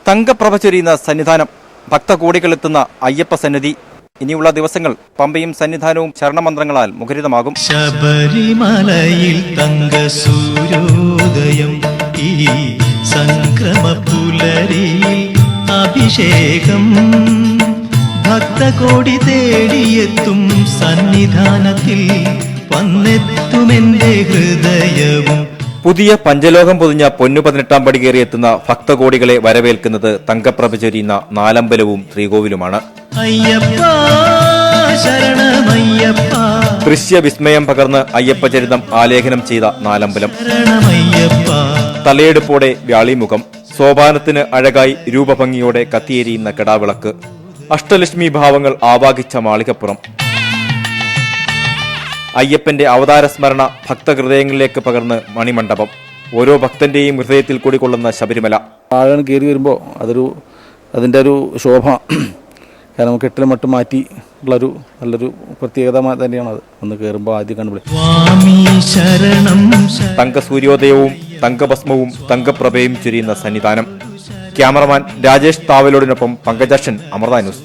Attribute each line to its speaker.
Speaker 1: തങ്കപ്രഭ ചൊരിയുന്ന സന്നിധാനം, ഭക്തകോടികളെത്തുന്ന അയ്യപ്പ സന്നിധി. ഇനിയുള്ള ദിവസങ്ങൾ പമ്പയും സന്നിധാനവും ശരണമന്ത്രങ്ങളാൽ മുഖരിതമാകും.
Speaker 2: ശബരിമലയിൽ തങ്ക സൂര്യോദയം, ഈ സംക്രമ പുലരിയിൽ അഭിഷേകം, ഭക്തകോടി തേടിയെത്തും സന്നിധാനത്തിൽ വന്നെത്തുമെന്റെ ഹൃദയവും.
Speaker 1: പുതിയ പഞ്ചലോകം പൊതിഞ്ഞ പൊന്നു 18-ാം പടി കയറിയെത്തുന്ന ഭക്തകോടികളെ വരവേൽക്കുന്നത് തങ്കപ്രഭ ചൊരിയുന്ന നാലമ്പലവും ശ്രീകോവിലുമാണ്. ദൃശ്യവിസ്മയം പകർന്ന് അയ്യപ്പ ചരിതം ആലേഖനം ചെയ്ത നാലമ്പലം. തലയെടുപ്പോടെ വ്യാളിമുഖം, സോപാനത്തിന് അഴകായി രൂപഭംഗിയോടെ കത്തിയെരിയുന്ന കെടാവിളക്ക്, അഷ്ടലക്ഷ്മി ഭാവങ്ങൾ ആവാഹിച്ച മാളികപ്പുറം. അയ്യപ്പന്റെ അവതാരസ്മരണ ഭക്തഹൃദയങ്ങളിലേക്ക് പകർന്ന് മണിമണ്ഡപം. ഓരോ ഭക്തന്റെയും ഹൃദയത്തിൽ കൂടിക്കൊള്ളുന്ന ശബരിമല.
Speaker 3: ആഴം കയറി വരുമ്പോൾ അതിൻ്റെ ഒരു ശോഭ, കാരണം കെട്ടിലും മട്ടും മാറ്റി ഉള്ളൊരു നല്ലൊരു പ്രത്യേകത തന്നെയാണ് അത്. ഒന്ന് കയറുമ്പോൾ ആദ്യം കണ്ടുപിടി
Speaker 1: തങ്ക സൂര്യോദയവും തങ്കഭസ്മവും തങ്കപ്രഭയും ചൊരിയുന്ന സന്നിധാനം. ക്യാമറമാൻ രാജേഷ് താവലോടിനൊപ്പം പങ്കജാക്ഷൻ, അമൃത ന്യൂസ്.